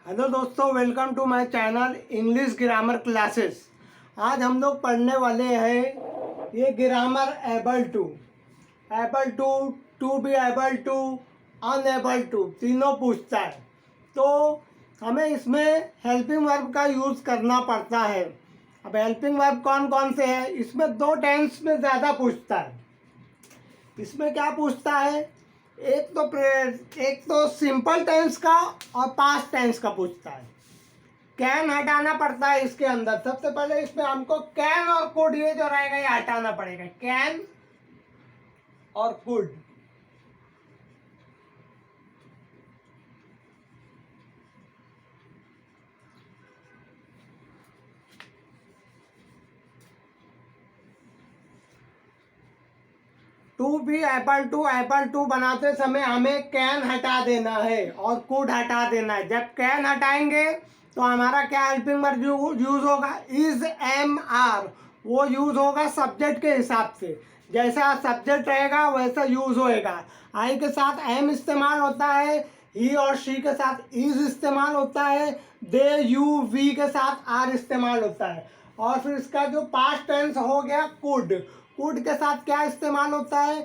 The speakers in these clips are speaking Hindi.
हेलो दोस्तों, welcome to my channel English grammar classes. आज हम लोग पढ़ने वाले हैं ये grammar able to be able to, unable to, तीनों पूछता है। तो हमें इसमें हेल्पिंग वर्ब का यूज़ करना पड़ता है। अब हेल्पिंग वर्ब कौन कौन से हैं? इसमें दो टेंस में ज़्यादा पूछता है। इसमें क्या पूछता है? एक तो सिंपल टेंस का और पास्ट टेंस का पूछता है। कैन हटाना पड़ता है इसके अंदर। सबसे पहले इसमें हमको कैन और कुड, ये जो रहेगा ये हटाना पड़ेगा। कैन और could. To be able to बनाते समय हमें कैन हटा देना है और कुड हटा देना है। जब कैन हटाएंगे तो हमारा क्या हेल्पिंग वर्ब यूज होगा? Is, am, are. वो यूज होगा सब्जेक्ट के हिसाब से। जैसा सब्जेक्ट रहेगा वैसा यूज होएगा। आई के साथ एम इस्तेमाल होता है, ही और शी के साथ इज इस्तेमाल होता है, दे, यू, वी के साथ आर इस्तेमाल होता है। और फिर इसका जो पास्ट टेंस हो गया कुड। कुड के साथ क्या इस्तेमाल होता है?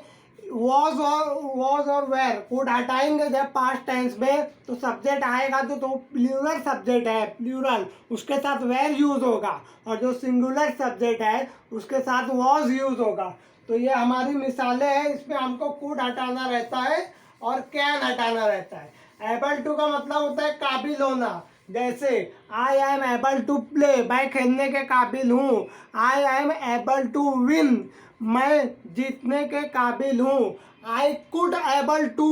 वॉज और वेर। कुड हटाएंगे जब पास्ट टेंस में तो सब्जेक्ट आएगा तो प्लूरल सब्जेक्ट है, प्लूरल, उसके साथ वेर यूज होगा। और जो सिंगुलर सब्जेक्ट है उसके साथ वॉज यूज होगा। तो ये हमारी मिसालें हैं। इसमें हमको कुड हटाना रहता है और कैन हटाना रहता है। एबल टू का मतलब होता है काबिल होना। जैसे I am able to play, मैं खेलने के काबिल हूँ। I am able to win, मैं जीतने के काबिल हूँ। I could able to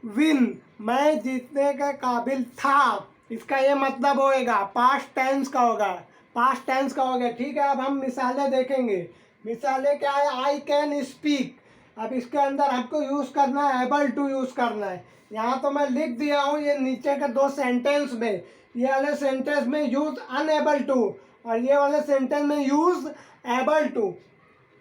win, मैं जीतने के काबिल था। इसका ये मतलब होएगा, पास्ट टेंस का होगा, पास्ट टेंस का हो गया। ठीक है, अब हम मिसालें देखेंगे। मिसालें क्या है? I can speak. अब इसके अंदर हमको यूज़ करना है, एबल टू यूज़ करना है। यहाँ तो मैं लिख दिया हूँ ये नीचे के दो सेंटेंस में। ये वाले सेंटेंस में यूज अनएबल टू और ये वाले सेंटेंस में यूज एबल टू।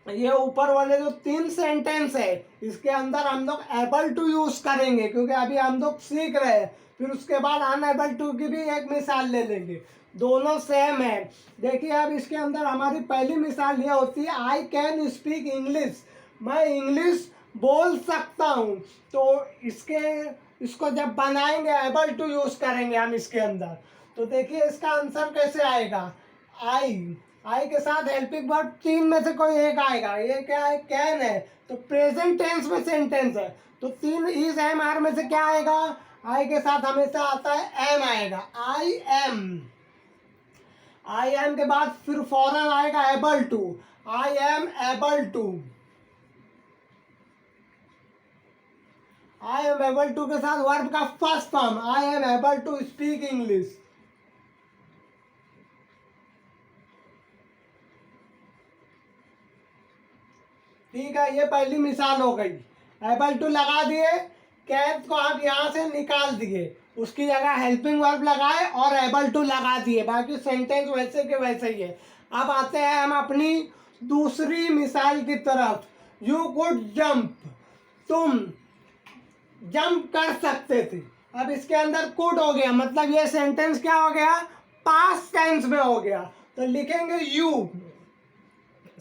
ये ऊपर वाले जो तीन सेंटेंस है इसके अंदर हम लोग एबल टू यूज करेंगे क्योंकि अभी हम लोग सीख रहे हैं। फिर उसके बाद अनएबल टू की भी एक मिसाल ले लेंगे। दोनों सेम है। देखिए, अब इसके अंदर हमारी पहली मिसाल ये होती है आई कैन स्पीक इंग्लिश, मैं इंग्लिश बोल सकता हूँ। तो इसको जब बनाएंगे एबल टू यूज करेंगे हम इसके अंदर। तो देखिए इसका आंसर कैसे आएगा? आई के साथ हेल्पिंग वर्ब तीन में से कोई एक आएगा। ये क्या है? कैन है। तो प्रेजेंट टेंस में सेंटेंस है तो तीन इज, एम, आर में से क्या आएगा? आई के साथ हमेशा आता है एम आएगा। आई एम के बाद फिर फौरन आएगा able to. I am able to. I am able to के साथ वर्ब का first form, I am able to speak English. ठीक है, ये पहली मिसाल हो गई। एबल टू लगा दिए, कैन को आप यहाँ से निकाल दिए, उसकी जगह हेल्पिंग वर्ब लगाए और एबल टू लगा दिए। बाकी सेंटेंस वैसे के वैसे ही है। अब आते हैं हम अपनी दूसरी मिसाल की तरफ। यू कुड जंप, तुम जंप कर सकते थे। अब इसके अंदर कुड हो गया, मतलब ये सेंटेंस क्या हो गया? पास्ट टेंस में हो गया। तो लिखेंगे यू,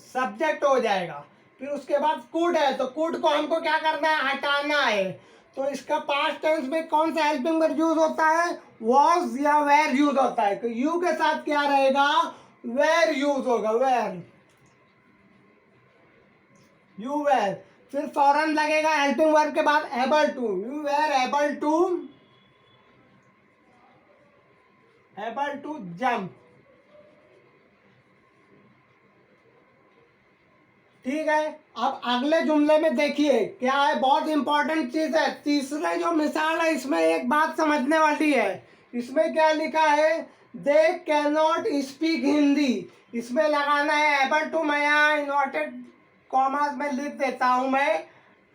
सब्जेक्ट हो जाएगा। फिर उसके बाद कुड है तो कुड को हमको क्या करना है? हटाना है। तो इसका पास्ट टेंस में कौन सा हेल्पिंग वर्ब यूज होता है? वॉज या वेर यूज होता है। तो यू के साथ क्या रहेगा? वेर यूज होगा, वेर, यू वेर। फिर फौरन लगेगा हेल्पिंग वर्ब के बाद able to. You were able to jump. ठीक है, अब अगले जुमले में देखिए क्या है, बहुत इंपॉर्टेंट चीज है। तीसरे जो मिसाल है इसमें एक बात समझने वाली है। इसमें क्या लिखा है? They can not speak Hindi. इसमें लगाना है एबल टू। मैं यहाँ इन्वर्टेड कॉमास में लिख देता हूं, मैं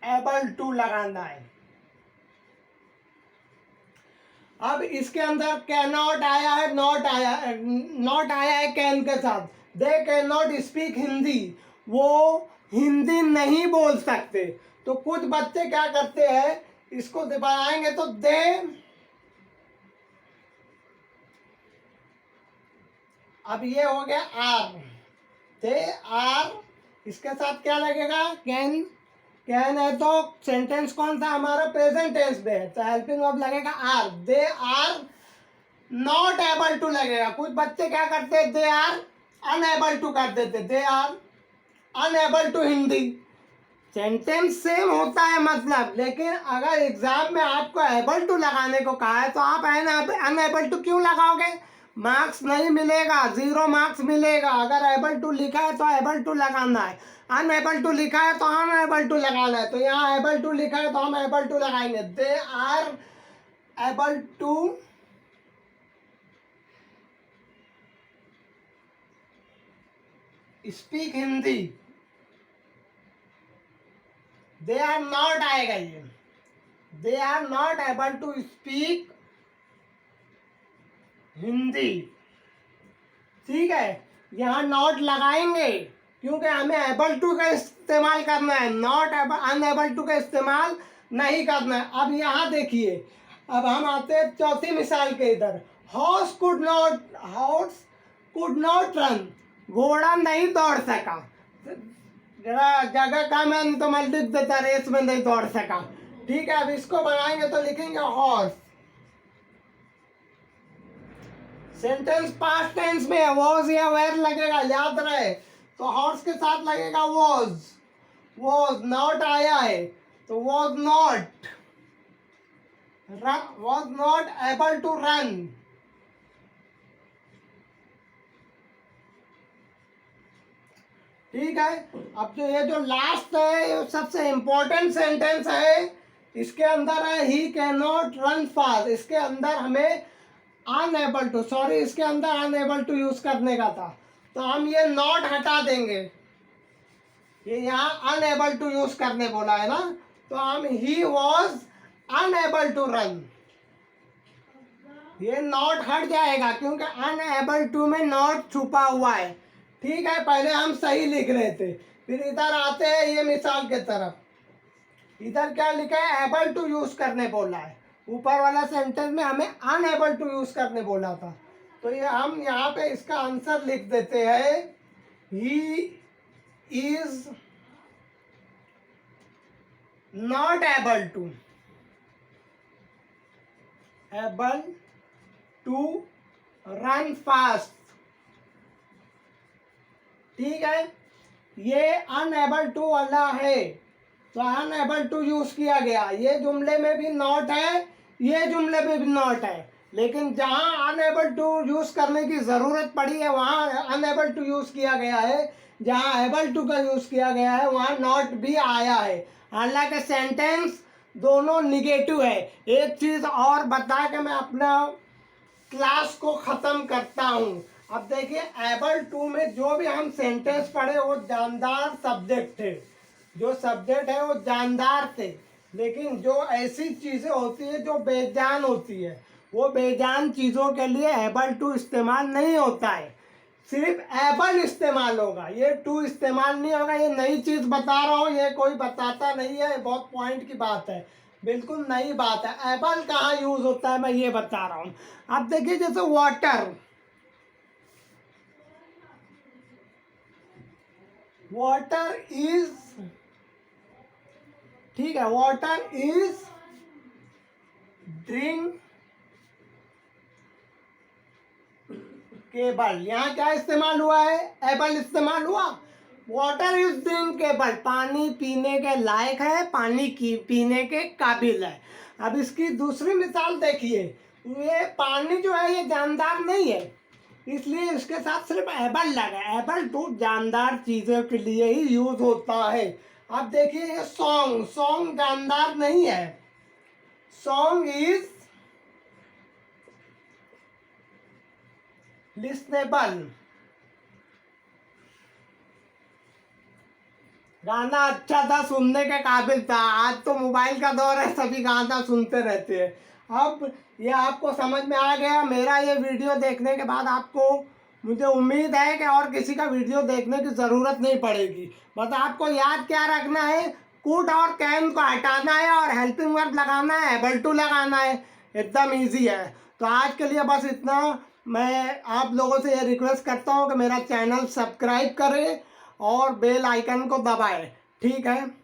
एबल टू लगाना है। अब इसके अंदर कैन नॉट आया है, नॉट आया है कैन के साथ। They can not speak Hindi, वो हिंदी नहीं बोल सकते। तो कुछ बच्चे क्या करते हैं, इसको बनाएंगे तो दे अब ये हो गया आर, दे आर, इसके साथ क्या लगेगा, कैन, कैन है तो सेंटेंस कौन सा हमारा, प्रेजेंट टेंस में है, तो हेल्पिंग वर्ब लगेगा are, they are not able to लगेगा। कुछ बच्चे क्या करते हैं, दे आर अनएबल टू कर देते, they are unable to Hindi, sentence same होता है मतलब, लेकिन अगर एग्जाम में आपको एबल टू लगाने को कहा है तो आप अनएबल टू क्यों लगाओगे, मार्क्स नहीं मिलेगा, 0 मार्क्स मिलेगा। अगर एबल टू लिखा है तो एबल टू लगाना है, अनएबल टू लिखा है तो अनएबल टू लगाना है, तो यहाँ एबल टू लिखा है तो हम एबल टू लगाएंगे, they are able to speak Hindi, they are not आएगा ये, they are not able to speak Hindi, ठीक है। यहाँ नॉट लगाएंगे क्योंकि हमें एबल टू का इस्तेमाल करना है, नॉट एबल अनएबल टू का इस्तेमाल नहीं करना है। अब यहाँ देखिए, अब हम आते हैं चौथी मिसाल के इधर, हॉर्स कुड नॉट रन, घोड़ा नहीं दौड़ सका, जरा जगह कम है तो मैं लिख देता, रेस में नहीं दौड़ सका, ठीक है। अब इसको बनाएंगे तो लिखेंगे हॉर्स, सेंटेंस पास्ट टेंस में है, वॉज या वेर लगेगा, याद रहे, तो हॉर्स के साथ लगेगा वॉज नॉट आया है तो was not able to run, ठीक है। अब तो ये जो लास्ट है ये सबसे इंपॉर्टेंट सेंटेंस है, इसके अंदर है he can not run fast, इसके अंदर हमें अनएबल टू, सॉरी इसके अंदर अनएबल टू यूज करने का था, तो हम ये नॉट हटा देंगे, ये यहाँ अनएबल टू यूज करने बोला है ना, तो हम he was unable to run, ये नॉट हट जाएगा क्योंकि अनएबल टू में नॉट छुपा हुआ है, ठीक है। पहले हम सही लिख रहे थे, फिर इधर आते हैं ये मिसाल के तरफ, इधर क्या लिखा है, एबल टू यूज करने बोला है, ऊपर वाला सेंटेंस में हमें अनएबल टू यूज करने बोला था, तो ये हम यहाँ पे इसका आंसर लिख देते हैं, he is not able to run fast, ठीक है। ये अनएबल टू वाला है तो अनएबल टू यूज किया गया, ये जुमले में भी नॉट है, ये जुमले में भी नॉट है, लेकिन जहां अनएबल टू यूज करने की जरूरत पड़ी है वहां अनएबल टू यूज किया गया है, जहां एबल टू का यूज किया गया है वहां नॉट भी आया है। हालांकि सेंटेंस दोनों निगेटिव है। एक चीज और बता के मैं अपना क्लास को खत्म करता हूँ। अब देखिए एबल टू में जो भी हम सेंटेंस पढ़े वो जानदार सब्जेक्ट थे, जो सब्जेक्ट है वो जानदार थे, लेकिन जो ऐसी चीज़ें होती है जो बेजान होती है वो बेजान चीज़ों के लिए एबल टू इस्तेमाल नहीं होता है, सिर्फ एबल इस्तेमाल होगा, ये टू इस्तेमाल नहीं होगा। ये नई चीज़ बता रहा हूँ, ये कोई बताता नहीं है, बहुत पॉइंट की बात है, बिल्कुल नई बात है। एबल कहाँ यूज़ होता है मैं ये बता रहा हूँ। अब देखिए जैसे वाटर इज, ठीक है, वाटर इज ड्रिंकेबल, यहाँ क्या इस्तेमाल हुआ है, एबल इस्तेमाल हुआ। वाटर इज ड्रिंकेबल, पानी पीने के लायक है, पानी की पीने के काबिल है। अब इसकी दूसरी मिसाल देखिए, ये पानी जो है ये जानदार नहीं है, इसलिए इसके साथ सिर्फ एबल लगा। एबल टू जानदार चीज़ों के लिए ही यूज होता है। अब देखिए ये सॉन्ग जानदार नहीं है, सॉन्ग इज लिसनेबल, गाना अच्छा था, सुनने के काबिल था। आज तो मोबाइल का दौर है, सभी गाना सुनते रहते हैं। अब ये आपको समझ में आ गया। मेरा ये वीडियो देखने के बाद आपको, मुझे उम्मीद है कि और किसी का वीडियो देखने की ज़रूरत नहीं पड़ेगी। बस आपको याद क्या रखना है, कुड और कैन को हटाना है और हेल्पिंग वर्ब लगाना है, एबल टू लगाना है, एकदम ईजी है। तो आज के लिए बस इतना। मैं आप लोगों से ये रिक्वेस्ट करता हूँ कि मेरा चैनल सब्सक्राइब करें और बेल आइकन को दबाएं। ठीक है।